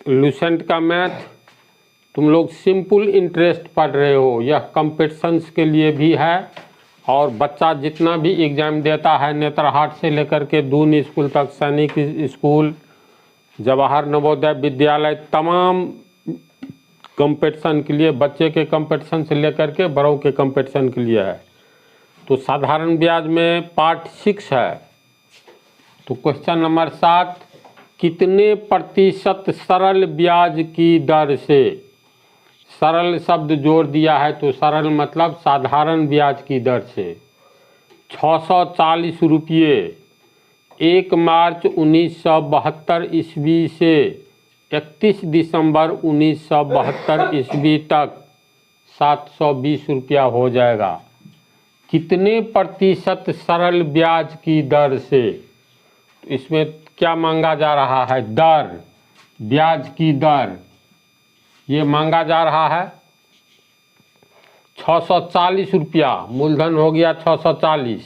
Lucent का math तुम लोग सिंपल इंटरेस्ट पढ़ रहे हो, यह कंपटीशंस के लिए भी है और बच्चा जितना भी एग्ज़ाम देता है नेतरहाट से लेकर के दून स्कूल तक, सैनिक स्कूल, जवाहर नवोदय विद्यालय, तमाम कंपटीशन के लिए, बच्चे के कंपटीशन से लेकर के बड़ों के कंपटीशन के लिए है। तो साधारण ब्याज में पार्ट 6 है। तो क्वेश्चन नंबर 7, कितने प्रतिशत सरल ब्याज की दर से, सरल शब्द जोड़ दिया है तो सरल मतलब साधारण ब्याज की दर से 640 रुपये 1 मार्च 1972 ईस्वी से 31 दिसंबर 1972 ईस्वी तक 720 रुपया हो जाएगा। कितने प्रतिशत सरल ब्याज की दर से, तो इसमें क्या मांगा जा रहा है? दर, ब्याज की दर ये मांगा जा रहा है 640 रुपया, मूलधन हो गया 640,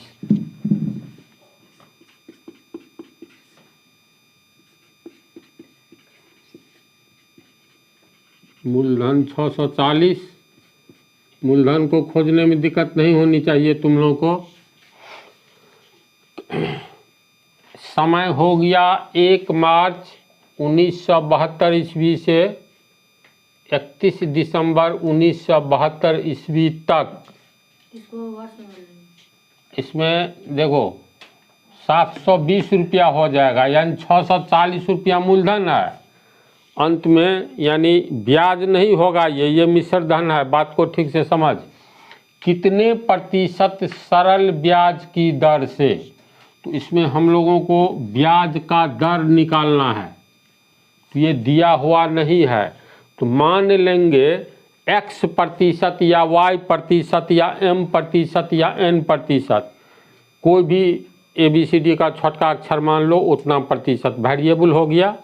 मूलधन 640। मूलधन को खोजने में दिक्कत नहीं होनी चाहिए तुम लोगों को। समय हो गया 1 मार्च 1972 ईस्वी से 31 दिसंबर 1972 ईस्वी तक। इसमें देखो 720 रुपया हो जाएगा, यानी 640 रुपया मूलधन है। अंत में यानी ब्याज नहीं होगा, ये मिश्र धन है। बात को ठीक से समझ। कितने प्रतिशत सरल ब्याज की दर से, तो इसमें हम लोगों को ब्याज का दर निकालना है। तो ये दिया हुआ नहीं है, तो मान लेंगे x प्रतिशत या y प्रतिशत या m प्रतिशत या n प्रतिशत, कोई भी ABCD का छोटा अक्षर मान लो, उतना प्रतिशत वेरिएबल हो गया।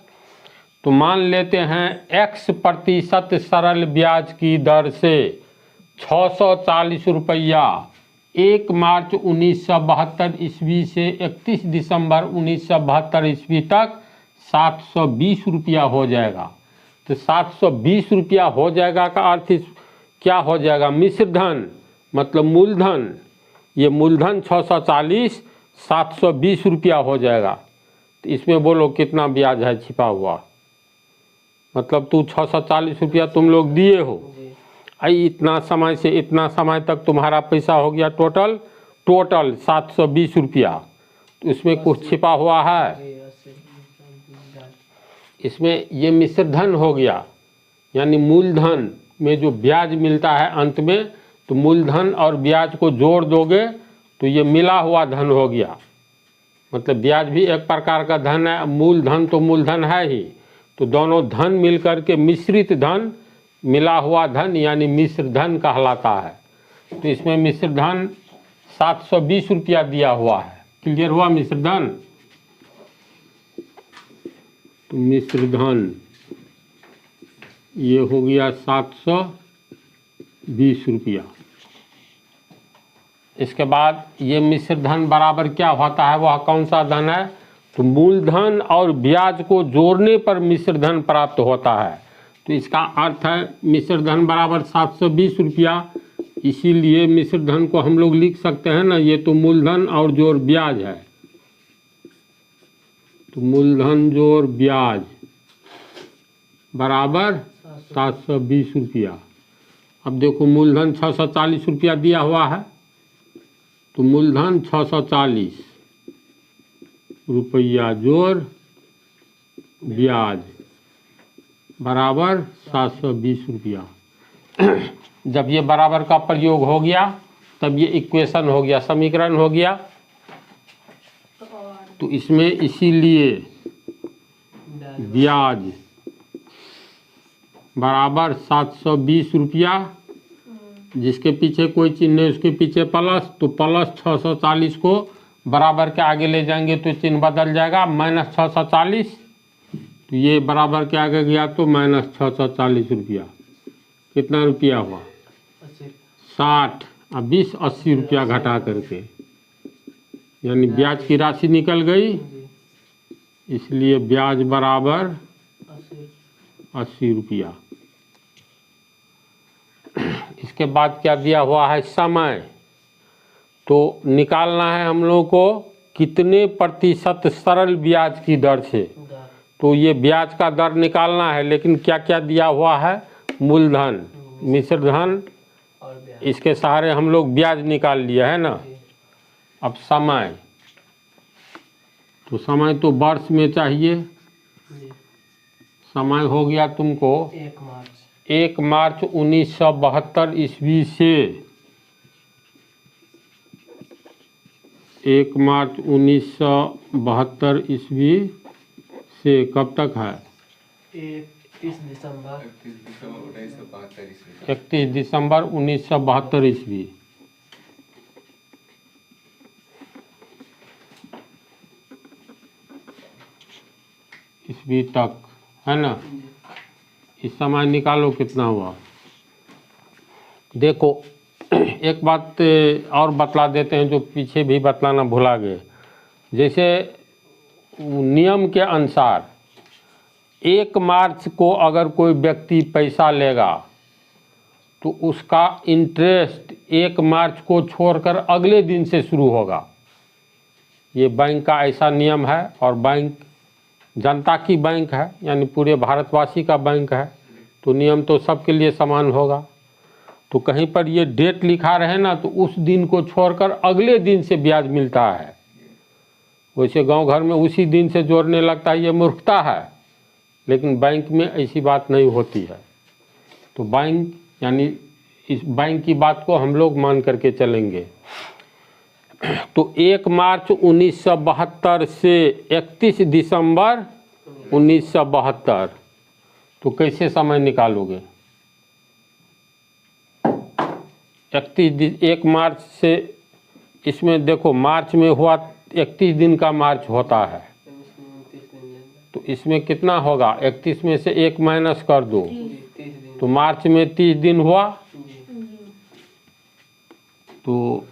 तो मान लेते हैं x प्रतिशत सरल ब्याज की दर से 640 रुपया 1 मार्च 1972 ईस्वी से 31 दिसंबर 1972 ईस्वी तक 720 रुपया हो जाएगा। तो 720 रुपया हो जाएगा का अर्थ क्या हो जाएगा? मिश्र धन मतलब मूलधन। ये मूलधन 640, 720 रुपया हो जाएगा। तो इसमें बोलो कितना ब्याज है छिपा हुआ? मतलब तू 640 रुपया तुम लोग दिए हो, आई इतना समय से इतना समय तक तुम्हारा पैसा हो गया टोटल 720 रुपया। तो इसमें कुछ छिपा हुआ है, इसमें ये मिश्र धन हो गया, यानी मूलधन में जो ब्याज मिलता है अंत में, तो मूलधन और ब्याज को जोड़ दोगे तो ये मिला हुआ धन हो गया। मतलब ब्याज भी एक प्रकार का धन है, मूलधन तो मूलधन है ही, तो दोनों धन मिलकर के मिश्रित धन, मिला हुआ धन यानी मिश्र धन कहलाता है। तो इसमें मिश्र धन 720 रुपया दिया हुआ है। क्लियर हुआ मिश्र धन? तो मिश्र धन ये हो गया 720 रुपया। इसके बाद ये मिश्र धन बराबर क्या होता है, वह कौन सा धन है? तो मूलधन और ब्याज को जोड़ने पर मिश्र धन प्राप्त होता है। तो इसका अर्थ है मिश्र धन बराबर 720 रुपया। इसीलिए मिश्र धन को हम लोग लिख सकते हैं ना, ये तो मूलधन और जोड़ ब्याज है, तो मूलधन जोड़ ब्याज बराबर 720 रुपया। अब देखो मूलधन 640 रुपया दिया हुआ है, तो मूलधन 640 रुपया जोड़ ब्याज बराबर 720 रुपया। जब ये बराबर का प्रयोग हो गया तब ये इक्वेशन हो गया, समीकरण हो गया। तो इसमें इसीलिए ब्याज बराबर 720 रुपया, जिसके पीछे कोई चिन्ह है उसके पीछे प्लस, तो प्लस 640 को बराबर के आगे ले जाएंगे तो चिन्ह बदल जाएगा, माइनस 640। तो ये बराबर के आगे गया तो माइनस 640 रुपया। कितना रुपया हुआ? 60। अब 20 80 रुपया घटा करके, यानी ब्याज की राशि निकल गई इसलिए ब्याज बराबर 80 रुपया। इसके बाद क्या दिया हुआ है, समय। तो निकालना है हम लोगों को कितने प्रतिशत सरल ब्याज की दर से। तो ये ब्याज का दर निकालना है, लेकिन क्या क्या दिया हुआ है, मूलधन, मिश्र धन, इसके सहारे हम लोग ब्याज निकाल लिया है ना। अब समय, तो समय तो वर्ष में चाहिए। समय हो गया तुमको 1 मार्च 1972 ईस्वी से 1 मार्च 1972 ईस्वी से कब तक है, 31 दिसंबर 31 दिसंबर 1972 ईस्वी। ईस्वी तक है ना। इस समय निकालो कितना हुआ। देखो एक बात और बतला देते हैं जो पीछे भी बतलाना भुला गए। जैसे नियम के अनुसार 1 मार्च को अगर कोई व्यक्ति पैसा लेगा तो उसका इंटरेस्ट 1 मार्च को छोड़कर अगले दिन से शुरू होगा। ये बैंक का ऐसा नियम है, और बैंक जनता की बैंक है, यानी पूरे भारतवासी का बैंक है, तो नियम तो सबके लिए समान होगा। तो कहीं पर ये डेट लिखा रहे ना, तो उस दिन को छोड़कर अगले दिन से ब्याज मिलता है। वैसे गांव घर में उसी दिन से जोड़ने लगता है, ये मूर्खता है, लेकिन बैंक में ऐसी बात नहीं होती है। तो बैंक यानी इस बैंक की बात को हम लोग मान करके चलेंगे। तो 1 मार्च 1972 से 31 दिसंबर 1972, तो कैसे समय निकालोगे। 1 मार्च से, इसमें देखो मार्च में हुआ 31 दिन का मार्च होता है, तो इसमें कितना होगा, 31 में से 1 माइनस कर दो, तो मार्च में 30 दिन हुआ। तो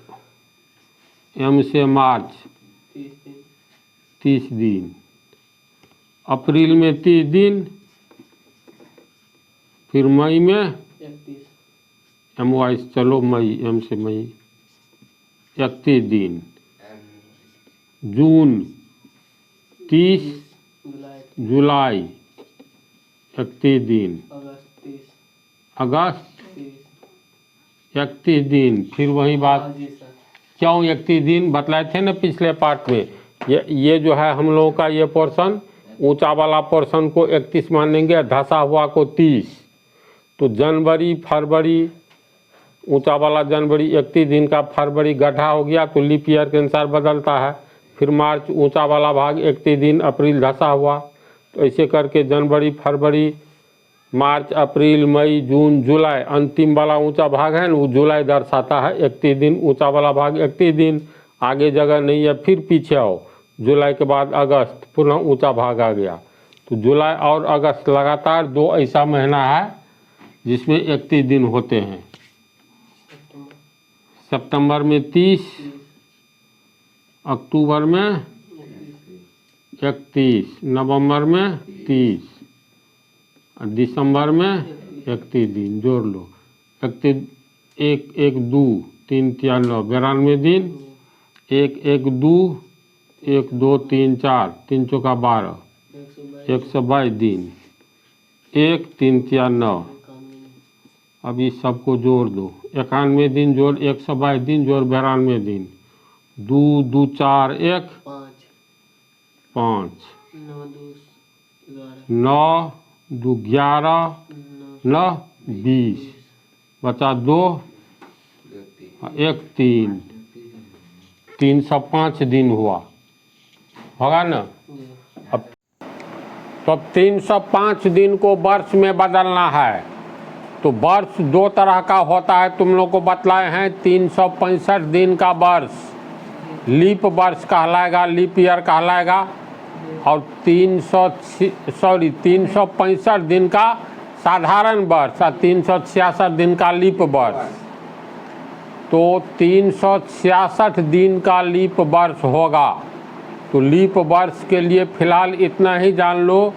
एम से मार्च 30 दिन, अप्रैल में 30 दिन, फिर मई में एम वाइस, चलो मई, एम से मई 31 दिन, जून 30, जुलाई 31 दिन, अगस्त 31 दिन, फिर वही बात। क्यों 31 दिन बतलाए थे ना पिछले पार्ट में। ये जो है हम लोगों का ये पोर्शन, ऊंचा वाला पोर्शन को 31 मानेंगे, धसा हुआ को 30। तो जनवरी फरवरी, ऊंचा वाला जनवरी 31 दिन का, फरवरी गड्ढा हो गया तो लीप ईयर के अनुसार बदलता है। फिर मार्च ऊंचा वाला भाग 31 दिन, अप्रैल धसा हुआ, तो ऐसे करके जनवरी फरवरी मार्च अप्रैल मई जून जुलाई, अंतिम वाला ऊंचा भाग है ना, वो जुलाई दर्शाता है 31 दिन, ऊंचा वाला भाग 31 दिन। आगे जगह नहीं है, फिर पीछे आओ, जुलाई के बाद अगस्त, पुनः ऊंचा भाग आ गया। तो जुलाई और अगस्त लगातार 2 ऐसा महीना है जिसमें 31 दिन होते हैं। सितंबर में 30, अक्टूबर में 31, नवंबर में 30, दिसंबर में 31 दिन, जोड़ लो। 31, 1 1 2 3 4 9, 92 दिन, 1 1 2 1 2 3 4, 3 चौका 12, 122 दिन, 1 3 4 9। अब इस सबको जोड़ दो, 91 दिन जोड़ 122 दिन जोड़ 92 दिन, 2 2 4 1 5, 9 2 11 9 20, बचा 2 1 3, 305 दिन हुआ, होगा ना। अब तो 305 दिन को वर्ष में बदलना है। तो वर्ष 2 तरह का होता है, तुम लोग को बतलाए हैं। 365 दिन का वर्ष लीप वर्ष कहलाएगा, लीप ईयर कहलाएगा, और 365 दिन का साधारण वर्ष और 366 दिन का लीप वर्ष। तो 366 दिन का लीप वर्ष होगा तो लीप वर्ष के लिए फ़िलहाल इतना ही जान लो।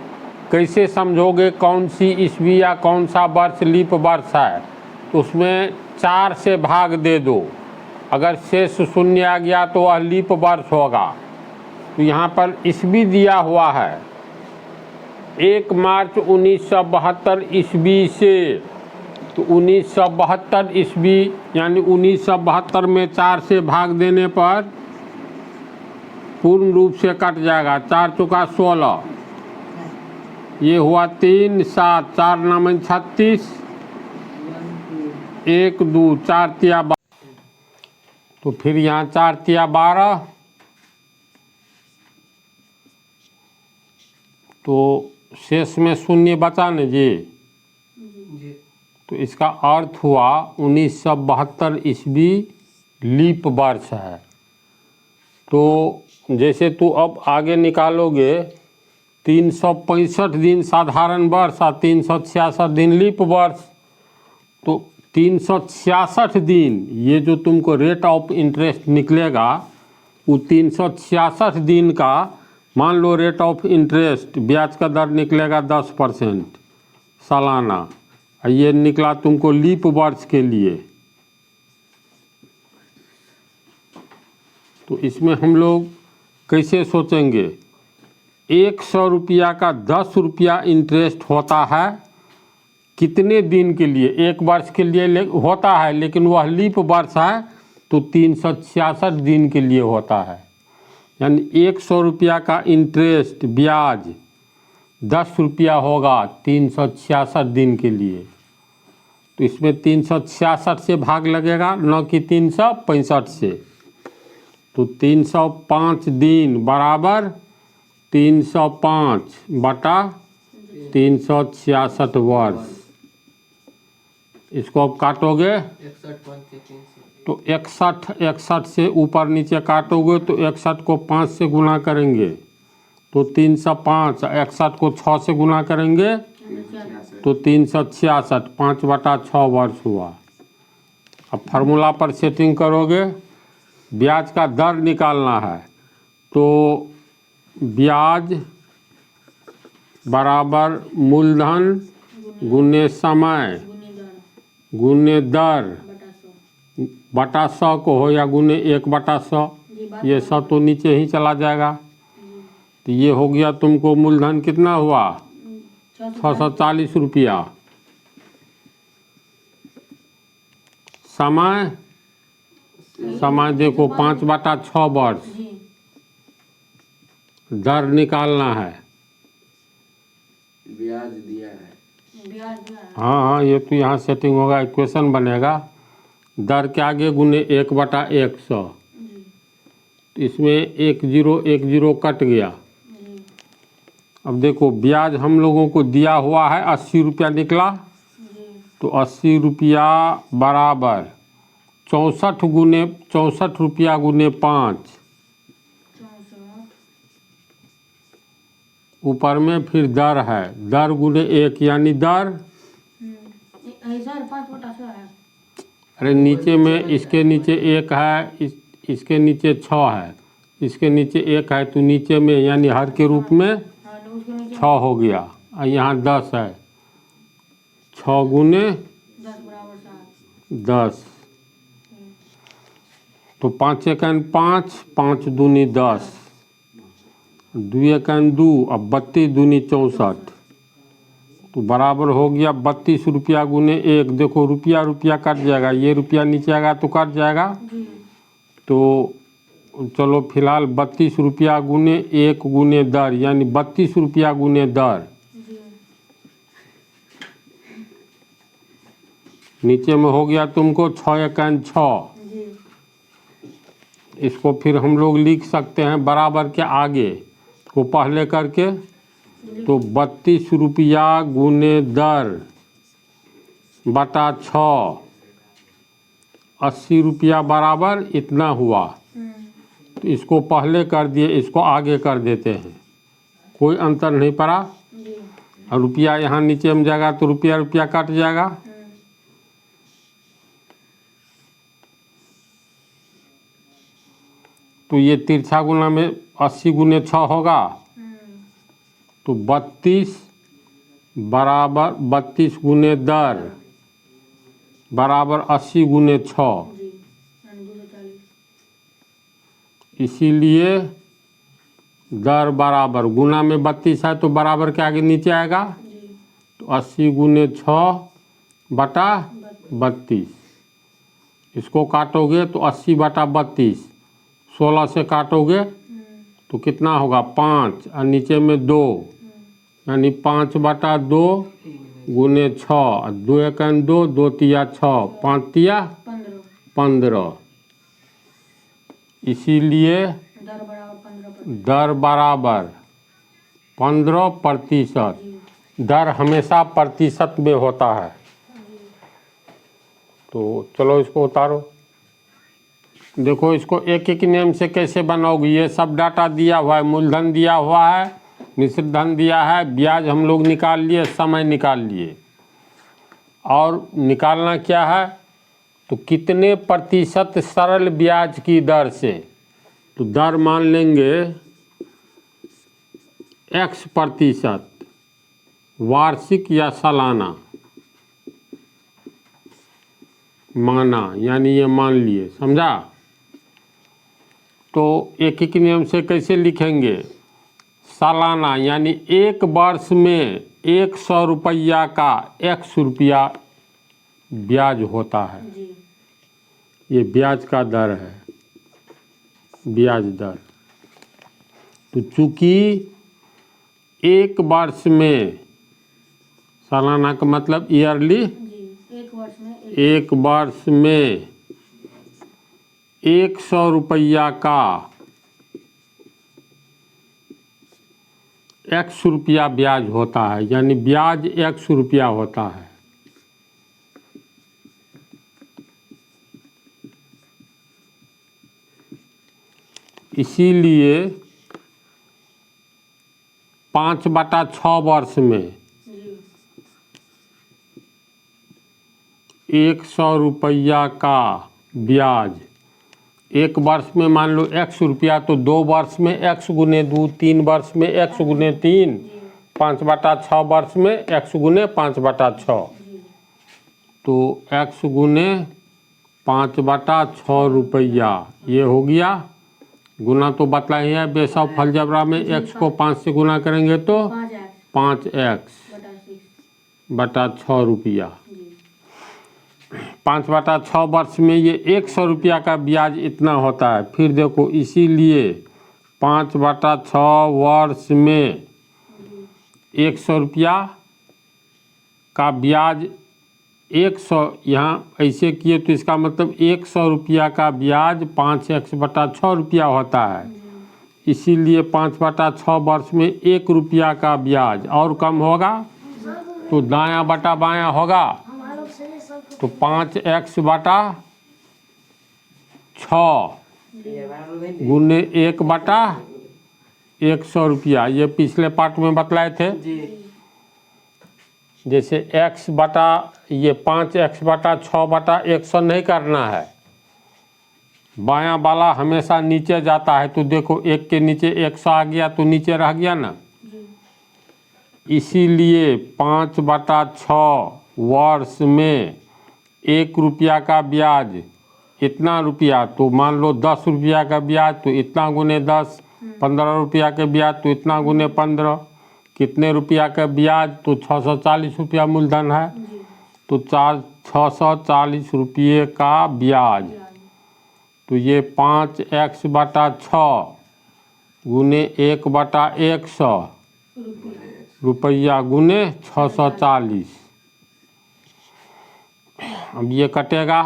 कैसे समझोगे कौन सी ईस्वी या कौन सा वर्ष लीप वर्ष है, तो उसमें 4 से भाग दे दो। अगर शेष शून्य आ गया तो वह लीप वर्ष होगा। तो यहाँ पर ईस्वी दिया हुआ है 1 मार्च 1972 ईस्वी से। तो 1972 ईस्वी यानी 1972 में 4 से भाग देने पर पूर्ण रूप से कट जाएगा। 4 चौका 16, ये हुआ 3 7, 4 9 36, 1 2 4 तिया 12। तो फिर यहाँ 4 तिया 12, तो शेष में शून्य बचा न जी। तो इसका अर्थ हुआ 1972 ईस्वी लीप वर्ष है। तो जैसे तू अब आगे निकालोगे 365 दिन साधारण वर्ष और 366 दिन लीप वर्ष। तो 366 दिन ये जो तुमको रेट ऑफ इंटरेस्ट निकलेगा वो 366 दिन का मान लो रेट ऑफ इंटरेस्ट ब्याज का दर निकलेगा 10% सालाना। ये निकला तुमको लीप वर्ष के लिए। तो इसमें हम लोग कैसे सोचेंगे, 100 रुपया का 10 रुपया इंटरेस्ट होता है कितने दिन के लिए, 1 वर्ष के लिए होता है, लेकिन वह लीप वर्ष है तो 366 दिन के लिए होता है। यानी 100 रुपया का इंटरेस्ट ब्याज 10 रुपया होगा 366 दिन के लिए। तो इसमें 366 से भाग लगेगा, न कि 365 से। तो 305 दिन बराबर 305 बटा 366 वर्ष। इसको अब काटोगे 61 तो 61 से ऊपर नीचे काटोगे तो 61 को 5 से गुना करेंगे तो 305, 61 को 6 से गुना करेंगे तो 366, 5 बटा 6 वर्ष हुआ। अब फार्मूला पर सेटिंग करोगे, ब्याज का दर निकालना है तो ब्याज बराबर मूलधन गुने समय गुने दर बटा 100 को हो या गुने 1/100, ये 100 तो नीचे ही चला जाएगा। तो ये हो गया तुमको मूलधन कितना हुआ 640 रुपया। समय देखो 5/6 वर्ष। दर निकालना है, ब्याज दिया है। हाँ ये तो यहाँ सेटिंग होगा, इक्वेशन बनेगा दर के आगे गुने 1/100। इसमें 10 कट गया। अब देखो ब्याज हम लोगों को दिया हुआ है 80 रुपया निकला, तो 80 रुपया बराबर 64 रुपया गुने 5, ऊपर में फिर दर है, दर गुने 1 यानी दर। अरे नीचे में इसके नीचे 1 है, इसके नीचे 6 है, इसके नीचे 1 है, तो नीचे में यानी हर के रूप में 6 हो गया। और यहाँ 10 है, 6 गुने 10, तो 5 एकन 5, 5 दूनी 10, 2 एकन 2, अब 32 दूनी 64, तो बराबर हो गया 32 रुपया गुने 1। देखो रुपया रुपया कट जाएगा, ये रुपया नीचे आएगा तो कट जाएगा। तो चलो फिलहाल 32 रुपया गुने 1 गुने दर यानी 32 रुपया गुने दर। नीचे में हो गया तुमको 6 एकन 6। इसको फिर हम लोग लिख सकते हैं बराबर के आगे को पहले करके, तो 32 रुपया गुने दर बटा 6, 80 रुपया बराबर इतना हुआ। तो इसको पहले कर दिए, इसको आगे कर देते हैं, कोई अंतर नहीं पड़ा। और रुपया यहाँ नीचे में जाएगा तो रुपया रुपया कट जाएगा। तो ये तिरछा गुना में 80 गुने 6 होगा, तो 32 बराबर 32 गुने दर बराबर 80 गुने 6। इसीलिए दर बराबर गुना में 32 है तो बराबर के आगे नीचे आएगा, तो 80 गुने 6 बटा 32। इसको काटोगे तो 80 बटा 32, 16 से काटोगे तो कितना होगा 5 और नीचे में 2, यानी 5 बटा 2 गुने 6, 2 एक 2, 2 तिया 6, 5 तिया 15। इसीलिए दर बराबर 15%। दर हमेशा प्रतिशत में होता है। तो चलो इसको उतारो। देखो इसको एक एक नियम से कैसे बनाओगे। ये सब डाटा दिया हुआ है, मूलधन दिया हुआ है, मिश्रित धन दिया है, ब्याज हम लोग निकाल लिए, समय निकाल लिए। और निकालना क्या है, तो कितने प्रतिशत सरल ब्याज की दर से, तो दर मान लेंगे x%, वार्षिक या सालाना माना, यानी ये मान लिए, समझा। तो एक एक नियम से कैसे लिखेंगे, सालाना यानी एक वर्ष में 100 रुपया का x रुपया ब्याज होता है। ये ब्याज का दर है, ब्याज दर। तो चूंकि एक वर्ष में, सालाना का मतलब ईयरली, एक वर्ष में 100 रुपया का x रुपया ब्याज होता है, यानी ब्याज 100 रुपया होता है। इसीलिए 5/6 वर्ष में 100 रुपया का ब्याज, एक वर्ष में मान लो 100 रुपया, तो 2 वर्ष में 100 गुने 2, 3 वर्ष में 100 गुने 3, 5/6 वर्ष में 100 गुने 5/6। तो 100 गुने 5/6 रुपया ये हो गया। गुना तो बतलाए है बेसब फलजबरा में, x को 5 से गुना करेंगे तो 5x बटा 6 रुपया। 5/6 वर्ष में ये 100 रुपया का ब्याज इतना होता है। फिर देखो इसीलिए 5/6 वर्ष में 100 रुपया का ब्याज, 100 यहाँ ऐसे किए तो इसका मतलब 100 रुपया का ब्याज 5x बटा 6 रुपया होता है। इसीलिए 5/6 वर्ष में 1 रुपया का ब्याज और कम होगा तो दायां बटा बायां होगा, तो 5x बटा 6 गुने 1 बटा 100 रुपया। ये पिछले पार्ट में बतलाए थे। जैसे x बटा ये 5x बटा 6 बटा 100 नहीं करना है, बायां वाला हमेशा नीचे जाता है। तो देखो एक के नीचे 100 आ गया तो नीचे रह गया ना। इसीलिए 5/6 वर्ष में 1 रुपया का ब्याज इतना रुपया, तो मान लो 10 रुपया का ब्याज तो इतना गुने 10, 15 रुपया के ब्याज तो इतना गुने 15, कितने रुपया का ब्याज, तो 640 रुपया मूलधन है, तो 640 रुपये का ब्याज। तो ये 5x बटा 6 गुने 1 बटा 100 रुपया गुने 640। अब ये कटेगा,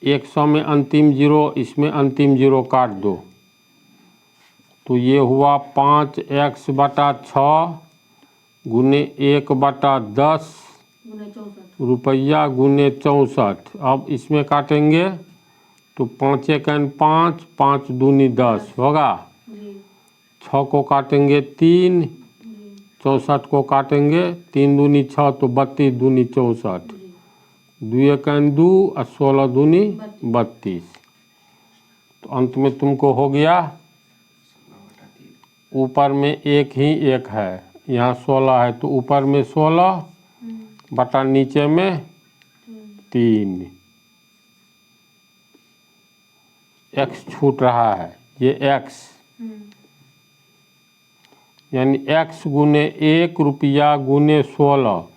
100 में अंतिम 0, इसमें अंतिम 0 काट दो, तो ये हुआ 5x बटा 6 गुने 1 बटा 10 रुपया गुने 64। अब इसमें काटेंगे तो 5 1 5, 5 दूनी 10 होगा, 6 को काटेंगे 3, 64 को काटेंगे 3 दूनी 6, तो 32 दूनी 64, 2 1 2 और 16 दूनी 32। तो अंत में तुमको हो गया ऊपर में एक ही एक है, यहाँ 16 है तो ऊपर में 16 बटा नीचे में 3। x छूट रहा है, ये x यानी x गुने 1 रुपया गुने 16,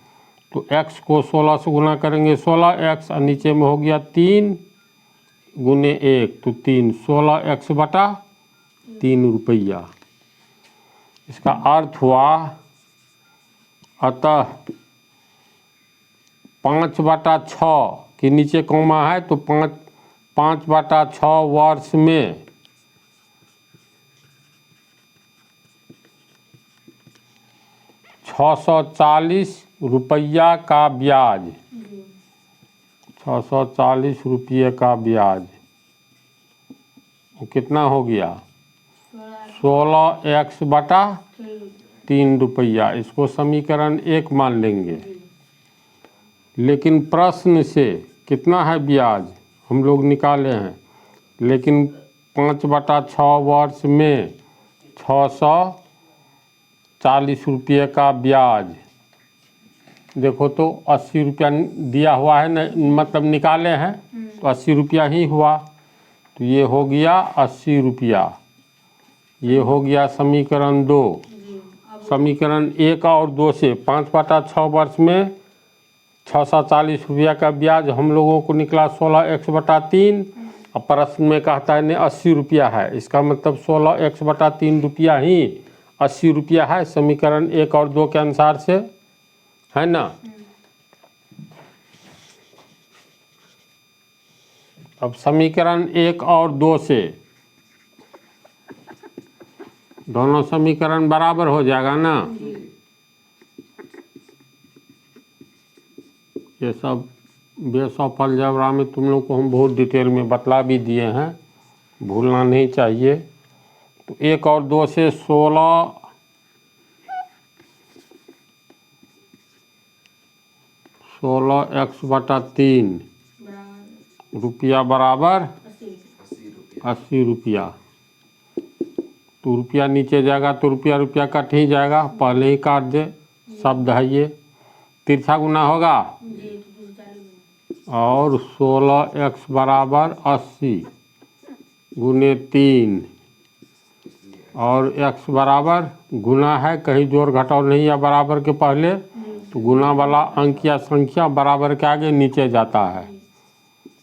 तो x को 16 से गुना करेंगे 16x और नीचे में हो गया 3 गुने 1 तो 3, 16x बटा 3 रुपया। इसका अर्थ हुआ अतः 5/6 के नीचे कौमा है तो 5/6 वर्ष में 640 रुपया का ब्याज, 640 रुपये का ब्याज कितना हो गया 16x बटा 3 रुपया। इसको समीकरण 1 मान लेंगे। लेकिन प्रश्न से कितना है ब्याज हम लोग निकाले हैं, लेकिन 5/6 वर्ष में 640 रुपये का ब्याज, देखो तो 80 रुपया दिया हुआ है न, मतलब निकाले हैं तो 80 रुपया ही हुआ, तो ये हो गया 80 रुपया। ये हो गया समीकरण 2। समीकरण 1 और 2 से 5/6 वर्ष में 640 रुपया का ब्याज हम लोगों को निकला 16x बटा 3, और प्रश्न में कहता है ने 80 रुपया है, इसका मतलब 16x बटा 3 रुपया ही 80 रुपया है, समीकरण 1 और 2 के अनुसार से, है ना। अब समीकरण 1 और 2 से दोनों समीकरण बराबर हो जाएगा ना। ये सब बेस ऑफ अलजेब्रा में तुम लोग को हम बहुत डिटेल में बतला भी दिए हैं, भूलना नहीं चाहिए। तो 1 और 2 से 16x बटा 3 रुपया बराबर 80 रुपया। तो रुपया नीचे जाएगा तो रुपया रुपया कट ही जाएगा, पहले ही काट दे, शब्द है ये। तिरछा गुना होगा और 16x बराबर 80 गुने 3 और x बराबर गुना है, कहीं जोड़ घटाव नहीं है बराबर के पहले, तो गुना वाला अंक या संख्या बराबर के आगे नीचे जाता है।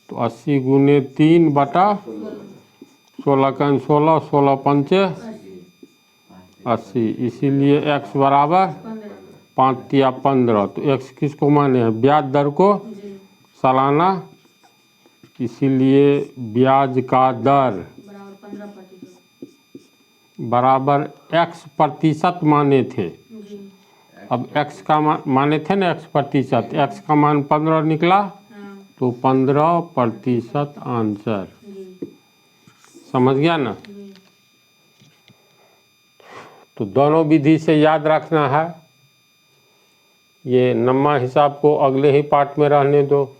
तो 80 गुने 3 बटा 16 का 16, 16 पंचे 80, इसीलिए x बराबर 5 या 15। तो x किसको माने हैं, ब्याज दर को सालाना, इसीलिए ब्याज का दर बराबर x प्रतिशत माने थे। अब x का माने थे ना x प्रतिशत, x का मान 15 निकला तो 15% आंसर, समझ गया ना। तो दोनों विधि से याद रखना है, ये नम्मा हिसाब को अगले ही पार्ट में रहने दो।